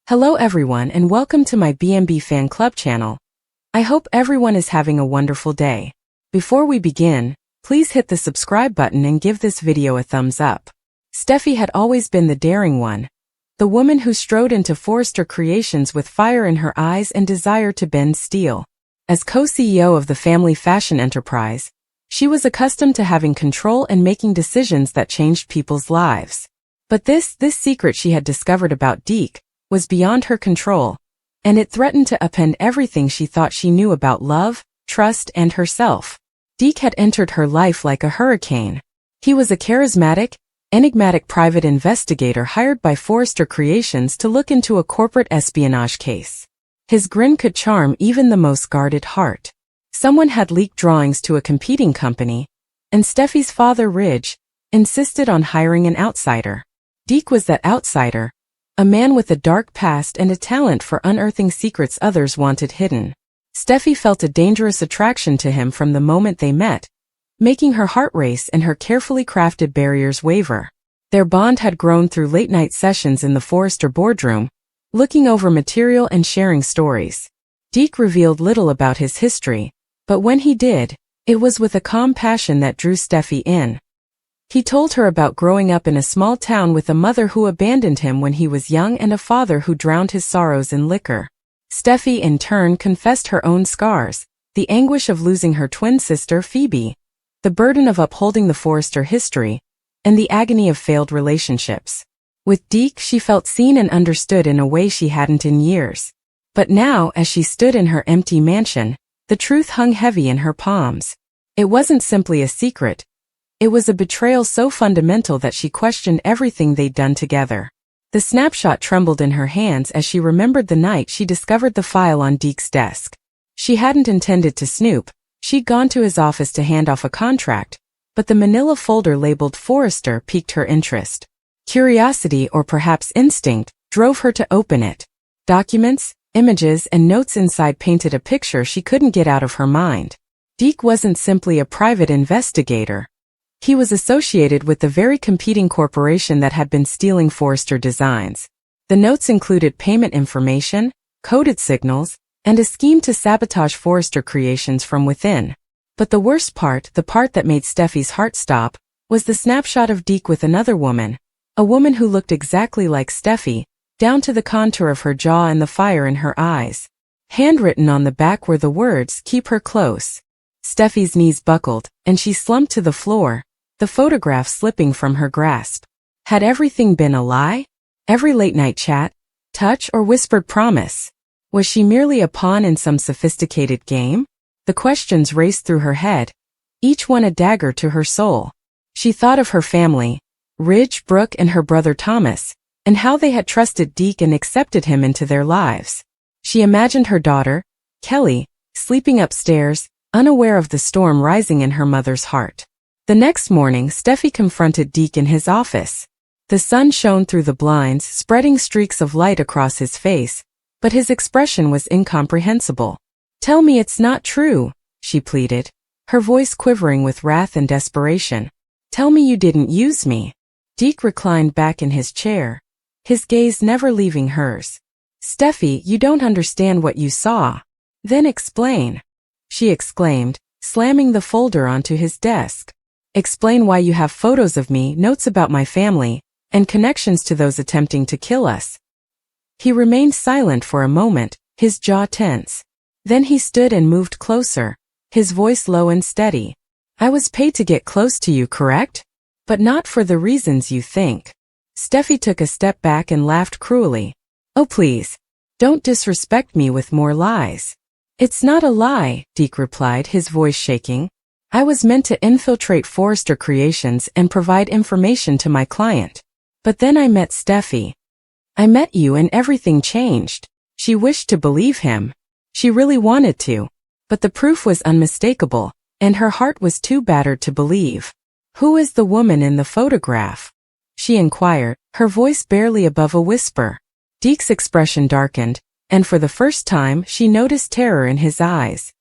Hello everyone and welcome to my B&B Fan Club channel. I hope everyone is having a wonderful day. Before we begin, please hit the subscribe button and give this video a thumbs up. Steffi had always been the daring one, the woman who strode into Forrester Creations with fire in her eyes and desire to bend steel. As co-CEO of the family fashion enterprise, she was accustomed to having control and making decisions that changed people's lives. But this secret she had discovered about Deke was beyond her control, and it threatened to upend everything she thought she knew about love, trust, and herself. Deke had entered her life like a hurricane. He was a charismatic, enigmatic private investigator hired by Forrester Creations to look into a corporate espionage case. His grin could charm even the most guarded heart. Someone had leaked drawings to a competing company, and Steffi's father, Ridge, insisted on hiring an outsider. Deke was that outsider, a man with a dark past and a talent for unearthing secrets others wanted hidden. Steffi felt a dangerous attraction to him from the moment they met, making her heart race and her carefully crafted barriers waver. Their bond had grown through late-night sessions in the Forrester boardroom, looking over material and sharing stories. Deke revealed little about his history, but when he did, it was with a calm passion that drew Steffi in. He told her about growing up in a small town with a mother who abandoned him when he was young and a father who drowned his sorrows in liquor. Steffi, in turn, confessed her own scars, the anguish of losing her twin sister, Phoebe, the burden of upholding the Forrester history, and the agony of failed relationships. With Deke, she felt seen and understood in a way she hadn't in years. But now, as she stood in her empty mansion, the truth hung heavy in her palms. It wasn't simply a secret. It was a betrayal so fundamental that she questioned everything they'd done together. The snapshot trembled in her hands as she remembered the night she discovered the file on Deke's desk. She hadn't intended to snoop. She'd gone to his office to hand off a contract, but the manila folder labeled Forrester piqued her interest. Curiosity, or perhaps instinct, drove her to open it. Documents, images, and notes inside painted a picture she couldn't get out of her mind. Deke wasn't simply a private investigator. He was associated with the very competing corporation that had been stealing Forrester designs. The notes included payment information, coded signals, and a scheme to sabotage Forrester Creations from within. But the worst part, the part that made Steffi's heart stop, was the snapshot of Deke with another woman, a woman who looked exactly like Steffi, down to the contour of her jaw and the fire in her eyes. Handwritten on the back were the words, "Keep her close." Steffi's knees buckled, and she slumped to the floor, the photograph slipping from her grasp. Had everything been a lie? Every late-night chat, touch, or whispered promise? Was she merely a pawn in some sophisticated game? The questions raced through her head, each one a dagger to her soul. She thought of her family, Ridge, Brooke, and her brother Thomas, and how they had trusted Deke and accepted him into their lives. She imagined her daughter, Kelly, sleeping upstairs, unaware of the storm rising in her mother's heart. The next morning, Steffi confronted Deke in his office. The sun shone through the blinds, spreading streaks of light across his face, but his expression was incomprehensible. "Tell me it's not true," she pleaded, her voice quivering with wrath and desperation. "Tell me you didn't use me." Deke reclined back in his chair, his gaze never leaving hers. "Steffi, you don't understand what you saw." "Then explain," she exclaimed, slamming the folder onto his desk. "Explain why you have photos of me, notes about my family, and connections to those attempting to kill us." He remained silent for a moment, his jaw tense. Then he stood and moved closer, his voice low and steady. "I was paid to get close to you, correct? But not for the reasons you think." Steffi took a step back and laughed cruelly. "Oh please, don't disrespect me with more lies." "It's not a lie," Deke replied, his voice shaking. "I was meant to infiltrate Forrester Creations and provide information to my client. But then I met Steffi. I met you and everything changed." She wished to believe him. She really wanted to. But the proof was unmistakable, and her heart was too battered to believe. "Who is the woman in the photograph?" she inquired, her voice barely above a whisper. Deke's expression darkened, and for the first time she noticed terror in his eyes.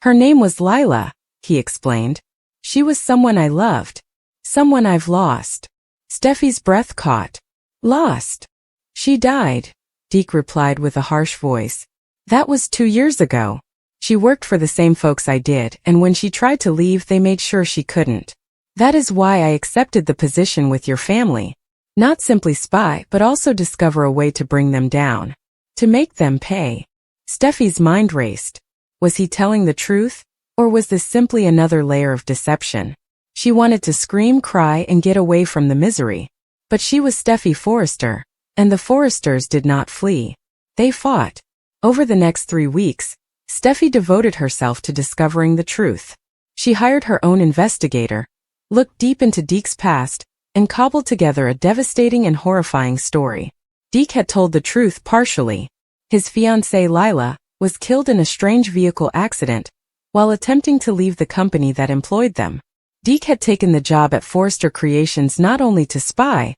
"Her name was Lila," he explained. "She was someone I loved. Someone I've lost." Steffi's breath caught. "Lost? She died?" Deke replied with a harsh voice. That was 2 years ago. She worked for the same folks I did, and when she tried to leave they made sure she couldn't. That is why I accepted the position with your family. Not simply spy, but also discover a way to bring them down. To make them pay. Steffi's mind raced. Was he telling the truth? Or was this simply another layer of deception? She wanted to scream, cry, and get away from the misery. But she was Steffi Forrester, and the Forresters did not flee. They fought. Over the next 3 weeks, Steffi devoted herself to discovering the truth. She hired her own investigator, looked deep into Deke's past, and cobbled together a devastating and horrifying story. Deke had told the truth partially. His fiancée Lila was killed in a strange vehicle accident while attempting to leave the company that employed them. Deke had taken the job at Forrester Creations not only to spy,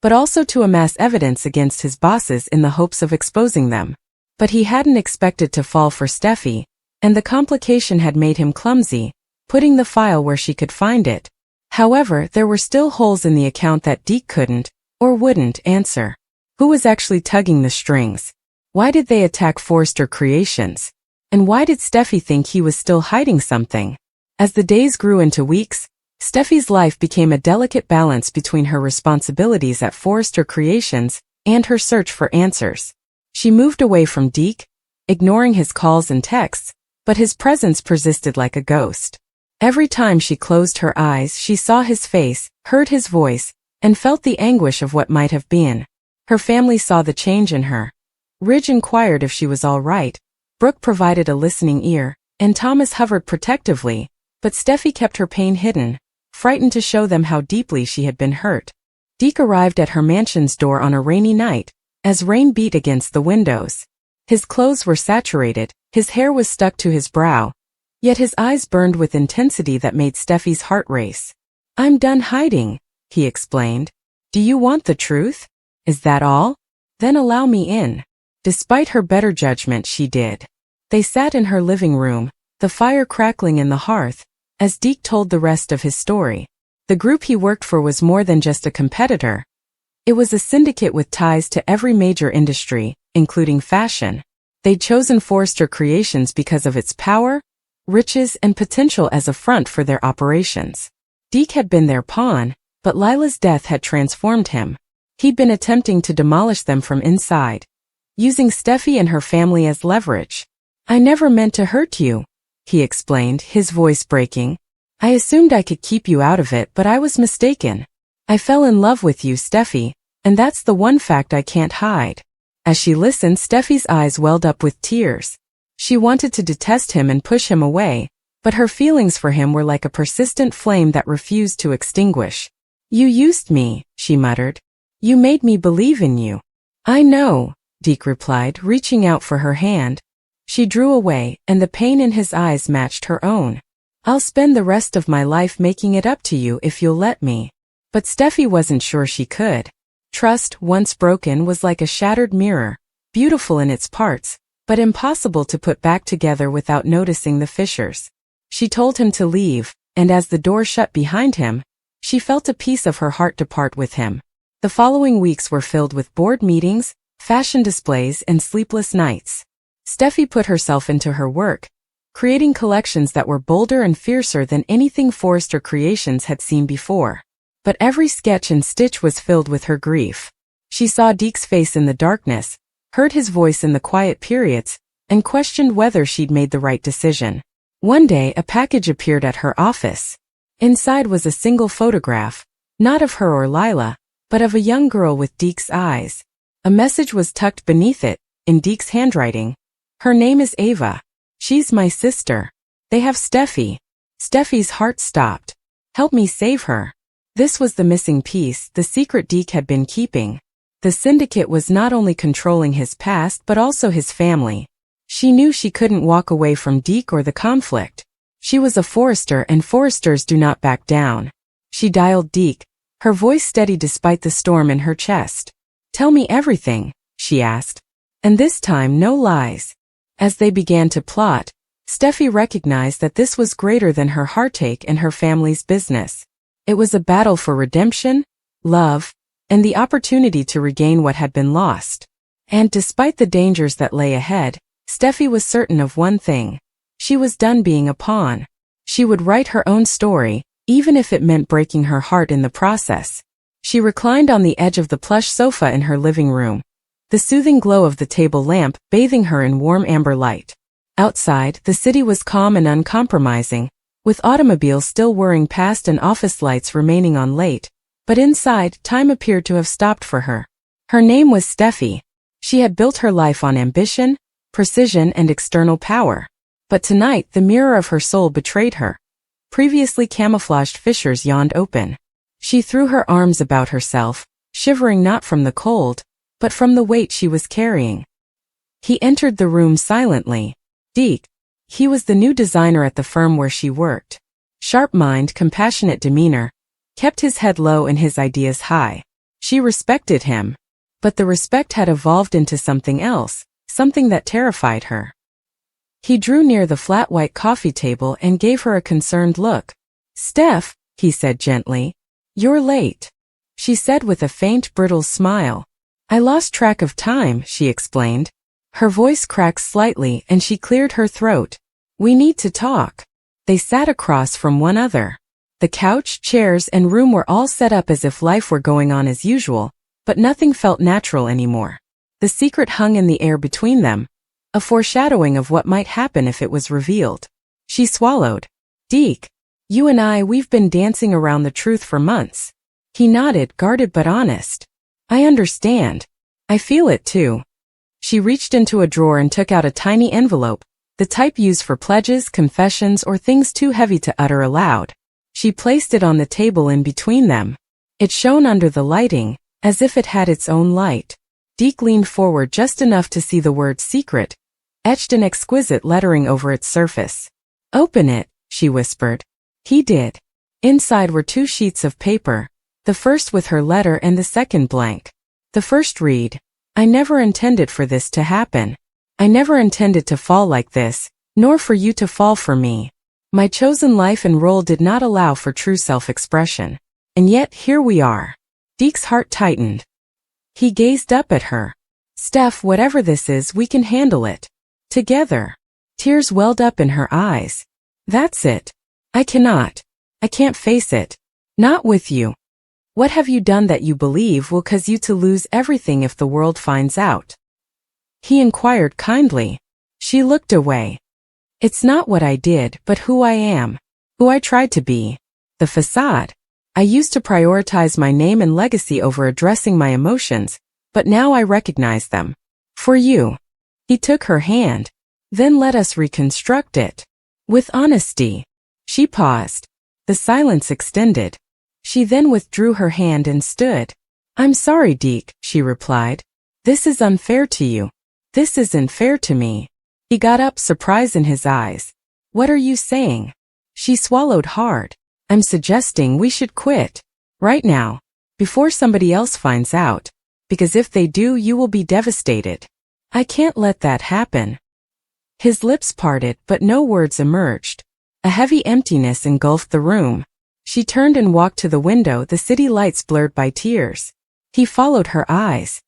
but also to amass evidence against his bosses in the hopes of exposing them. But he hadn't expected to fall for Steffi, and the complication had made him clumsy, putting the file where she could find it. However, there were still holes in the account that Deke couldn't, or wouldn't, answer. Who was actually tugging the strings? Why did they attack Forrester Creations? And why did Steffi think he was still hiding something? As the days grew into weeks, Steffi's life became a delicate balance between her responsibilities at Forrester Creations and her search for answers. She moved away from Deke, ignoring his calls and texts, but his presence persisted like a ghost. Every time she closed her eyes, she saw his face, heard his voice, and felt the anguish of what might have been. Her family saw the change in her. Ridge inquired if she was all right, Brooke provided a listening ear, and Thomas hovered protectively, but Steffi kept her pain hidden, frightened to show them how deeply she had been hurt. Deke arrived at her mansion's door on a rainy night, as rain beat against the windows. His clothes were saturated, his hair was stuck to his brow, yet his eyes burned with intensity that made Steffi's heart race. I'm done hiding, he explained. Do you want the truth? Is that all? Then allow me in. Despite her better judgment, she did. They sat in her living room, the fire crackling in the hearth, as Deke told the rest of his story. The group he worked for was more than just a competitor. It was a syndicate with ties to every major industry, including fashion. They'd chosen Forrester Creations because of its power, riches, and potential as a front for their operations. Deke had been their pawn, but Lila's death had transformed him. He'd been attempting to demolish them from inside, using Steffi and her family as leverage. I never meant to hurt you, he explained, his voice breaking. I assumed I could keep you out of it, but I was mistaken. I fell in love with you, Steffi, and that's the one fact I can't hide. As she listened, Steffi's eyes welled up with tears. She wanted to detest him and push him away, but her feelings for him were like a persistent flame that refused to extinguish. You used me, she muttered. You made me believe in you. I know, Deke replied, reaching out for her hand. She drew away, and the pain in his eyes matched her own. I'll spend the rest of my life making it up to you if you'll let me. But Steffi wasn't sure she could. Trust, once broken, was like a shattered mirror, beautiful in its parts, but impossible to put back together without noticing the fissures. She told him to leave, and as the door shut behind him, she felt a piece of her heart depart with him. The following weeks were filled with board meetings, fashion displays, and sleepless nights. Steffi put herself into her work, creating collections that were bolder and fiercer than anything Forrester Creations had seen before. But every sketch and stitch was filled with her grief. She saw Deke's face in the darkness, heard his voice in the quiet periods, and questioned whether she'd made the right decision. One day, a package appeared at her office. Inside was a single photograph, not of her or Lila, but of a young girl with Deke's eyes. A message was tucked beneath it, in Deke's handwriting. Her name is Ava. She's my sister. They have Steffi. Steffi's heart stopped. Help me save her. This was the missing piece, the secret Deke had been keeping. The syndicate was not only controlling his past but also his family. She knew she couldn't walk away from Deke or the conflict. She was a Forrester, and Forresters do not back down. She dialed Deke, her voice steady despite the storm in her chest. Tell me everything, she asked. And this time no lies. As they began to plot, Steffi recognized that this was greater than her heartache and her family's business. It was a battle for redemption, love, and the opportunity to regain what had been lost. And despite the dangers that lay ahead, Steffi was certain of one thing. She was done being a pawn. She would write her own story, even if it meant breaking her heart in the process. She reclined on the edge of the plush sofa in her living room, the soothing glow of the table lamp bathing her in warm amber light. Outside, the city was calm and uncompromising, with automobiles still whirring past and office lights remaining on late, but inside, time appeared to have stopped for her. Her name was Steffi. She had built her life on ambition, precision, and external power. But tonight, the mirror of her soul betrayed her. Previously camouflaged fissures yawned open. She threw her arms about herself, shivering not from the cold, but from the weight she was carrying. He entered the room silently. Deke. He was the new designer at the firm where she worked. Sharp mind, compassionate demeanor, kept his head low and his ideas high. She respected him. But the respect had evolved into something else, something that terrified her. He drew near the flat white coffee table and gave her a concerned look. "Steph," he said gently, "you're late." She said with a faint, brittle smile. "I lost track of time," she explained. Her voice cracked slightly and she cleared her throat. "We need to talk." They sat across from one another. The couch, chairs, and room were all set up as if life were going on as usual, but nothing felt natural anymore. The secret hung in the air between them, a foreshadowing of what might happen if it was revealed. She swallowed. "Deke, you and we've been dancing around the truth for months." He nodded, guarded but honest. "I understand. I feel it too." She reached into a drawer and took out a tiny envelope, the type used for pledges, confessions, or things too heavy to utter aloud. She placed it on the table in between them. It shone under the lighting, as if it had its own light. Deke leaned forward just enough to see the word secret, etched in exquisite lettering over its surface. "Open it," she whispered. He did. Inside were 2 sheets of paper, the first with her letter and the second blank. The first read, "I never intended for this to happen. I never intended to fall like this, nor for you to fall for me. My chosen life and role did not allow for true self-expression. And yet here we are." Deke's heart tightened. He gazed up at her. "Steph, whatever this is, we can handle it. Together." Tears welled up in her eyes. "That's it. I cannot. I can't face it. Not with you. What have you done that you believe will cause you to lose everything if the world finds out?" He inquired kindly. She looked away. "It's not what I did, but who I am. Who I tried to be. The facade. I used to prioritize my name and legacy over addressing my emotions, but now I recognize them. For you." He took her hand. "Then let us reconstruct it. With honesty." She paused. The silence extended. She then withdrew her hand and stood. "I'm sorry, Deke," she replied. "This is unfair to you. This isn't fair to me." He got up, surprise in his eyes. "What are you saying?" She swallowed hard. "I'm suggesting we should quit. Right now. Before somebody else finds out. Because if they do, you will be devastated. I can't let that happen." His lips parted, but no words emerged. A heavy emptiness engulfed the room. She turned and walked to the window, the city lights blurred by tears. He followed her eyes.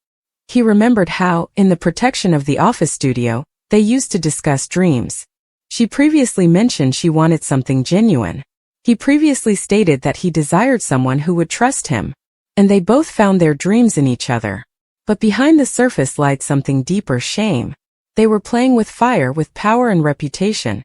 He remembered how, in the protection of the office studio, they used to discuss dreams. She previously mentioned she wanted something genuine. He previously stated that he desired someone who would trust him. And they both found their dreams in each other. But behind the surface lied something deeper: shame. They were playing with fire, with power and reputation,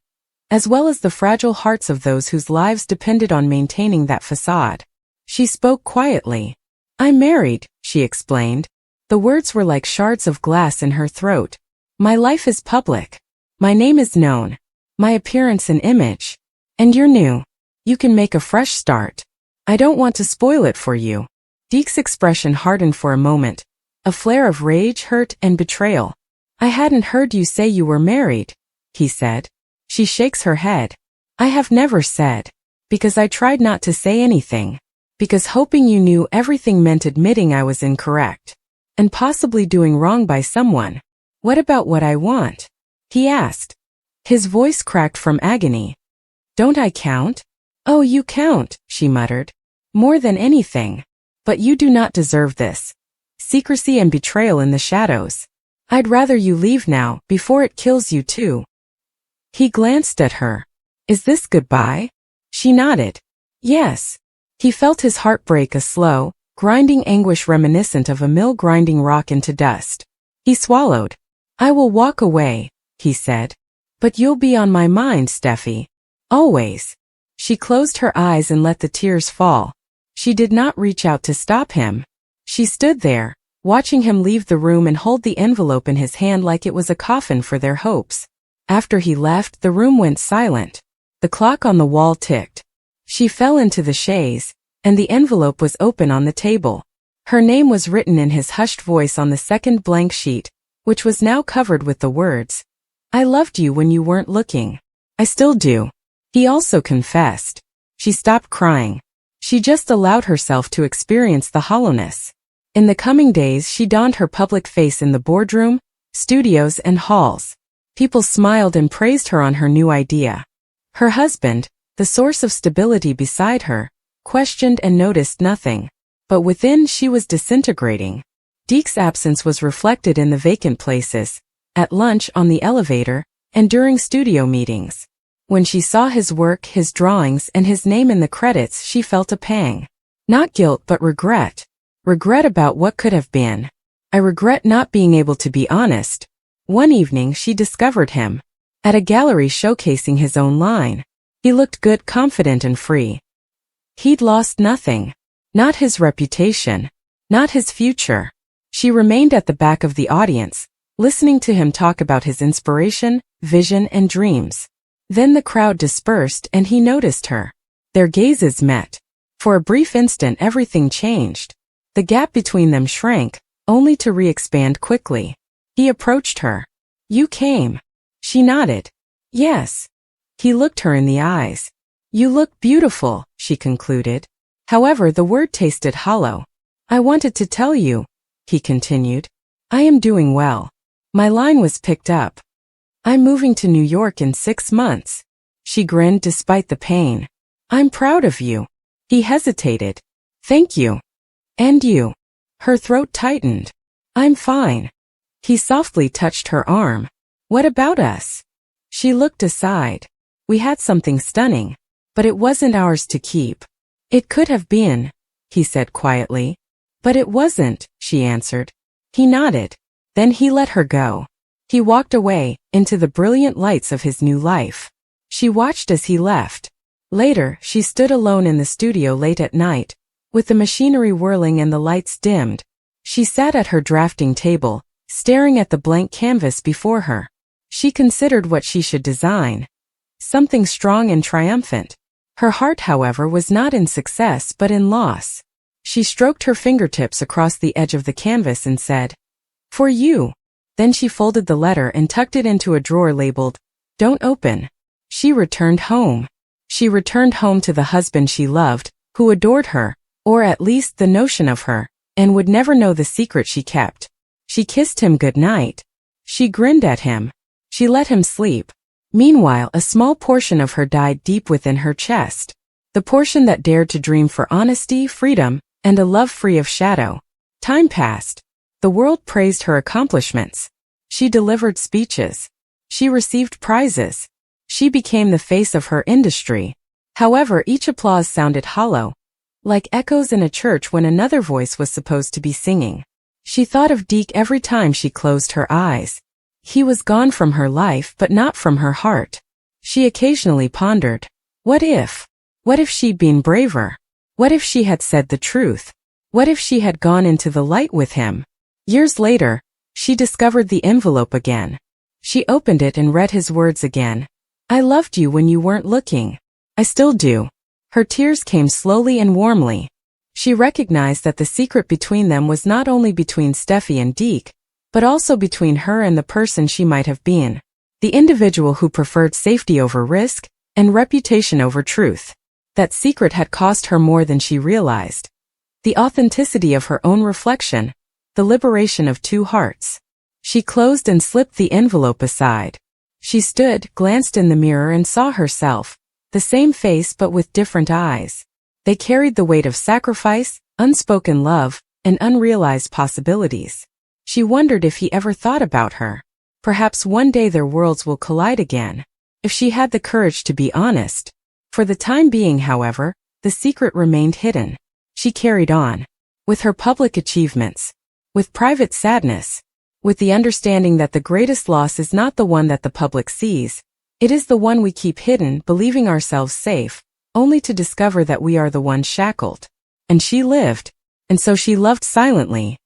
as well as the fragile hearts of those whose lives depended on maintaining that facade. She spoke quietly. "I'm married," she explained. The words were like shards of glass in her throat. "My life is public. My name is known. My appearance and image. And you're new. You can make a fresh start. I don't want to spoil it for you." Deke's expression hardened for a moment, a flare of rage, hurt, and betrayal. "I hadn't heard you say you were married," he said. She shakes her head. "I have never said. Because I tried not to say anything. Because hoping you knew everything meant admitting I was incorrect. And possibly doing wrong by someone." "What about what I want?" he asked. His voice cracked from agony. "Don't I count?" "Oh, you count," she muttered. "More than anything. But you do not deserve this. Secrecy and betrayal in the shadows. I'd rather you leave now, before it kills you too. He glanced at her. Is this goodbye? She nodded. Yes. He felt his heart break, a slow, grinding anguish reminiscent of a mill grinding rock into dust. He swallowed. I will walk away, he said. But you'll be on my mind, Steffi. Always. She closed her eyes and let the tears fall. She did not reach out to stop him. She stood there, watching him leave the room and hold the envelope in his hand like it was a coffin for their hopes. After he left, the room went silent. The clock on the wall ticked. She fell into the chaise, and the envelope was open on the table. Her name was written in his hushed voice on the second blank sheet, which was now covered with the words, I loved you when you weren't looking. I still do. He also confessed. She stopped crying. She just allowed herself to experience the hollowness. In the coming days, she donned her public face in the boardroom, studios, and halls. People smiled and praised her on her new idea. Her husband, the source of stability beside her, questioned and noticed nothing. But within, she was disintegrating. Deke's absence was reflected in the vacant places, at lunch, on the elevator, and during studio meetings. When she saw his work, his drawings, and his name in the credits, she felt a pang. Not guilt, but regret. Regret about what could have been. I regret not being able to be honest. One evening she discovered him at a gallery showcasing his own line. He looked good, confident, and free. He'd lost nothing. Not his reputation. Not his future. She remained at the back of the audience, listening to him talk about his inspiration, vision, and dreams. Then the crowd dispersed and he noticed her. Their gazes met. For a brief instant everything changed. The gap between them shrank, only to re-expand quickly. He approached her. You came. She nodded. Yes. He looked her in the eyes. You look beautiful, she concluded. However, the word tasted hollow. I wanted to tell you, he continued. I am doing well. My line was picked up. I'm moving to New York in 6 months. She grinned despite the pain. I'm proud of you. He hesitated. Thank you. And you. Her throat tightened. I'm fine. He softly touched her arm. What about us? She looked aside. We had something stunning, but it wasn't ours to keep. It could have been, he said quietly. But it wasn't, she answered. He nodded. Then he let her go. He walked away, into the brilliant lights of his new life. She watched as he left. Later, she stood alone in the studio late at night, with the machinery whirling and the lights dimmed. She sat at her drafting table, staring at the blank canvas before her. She considered what she should design. Something strong and triumphant. Her heart, however, was not in success but in loss. She stroked her fingertips across the edge of the canvas and said, For you. Then she folded the letter and tucked it into a drawer labeled, Don't open. She returned home. She returned home to the husband she loved, who adored her, or at least the notion of her, and would never know the secret she kept. She kissed him good night. She grinned at him. She let him sleep. Meanwhile, a small portion of her died deep within her chest. The portion that dared to dream for honesty, freedom, and a love free of shadow. Time passed. The world praised her accomplishments. She delivered speeches. She received prizes. She became the face of her industry. However, each applause sounded hollow, like echoes in a church when another voice was supposed to be singing. She thought of Deke every time she closed her eyes. He was gone from her life but not from her heart. She occasionally pondered, what if? What if she'd been braver? What if she had said the truth? What if she had gone into the light with him? Years later, she discovered the envelope again. She opened it and read his words again. I loved you when you weren't looking. I still do. Her tears came slowly and warmly. She recognized that the secret between them was not only between Steffi and Deke, but also between her and the person she might have been. The individual who preferred safety over risk, and reputation over truth. That secret had cost her more than she realized. The authenticity of her own reflection, the liberation of two hearts. She closed and slipped the envelope aside. She stood, glanced in the mirror and saw herself, the same face but with different eyes. They carried the weight of sacrifice, unspoken love, and unrealized possibilities. She wondered if he ever thought about her. Perhaps one day their worlds will collide again, if she had the courage to be honest. For the time being, however, the secret remained hidden. She carried on, with her public achievements, with private sadness, with the understanding that the greatest loss is not the one that the public sees, it is the one we keep hidden, believing ourselves safe, only to discover that we are the ones shackled. And she lived, and so she loved silently,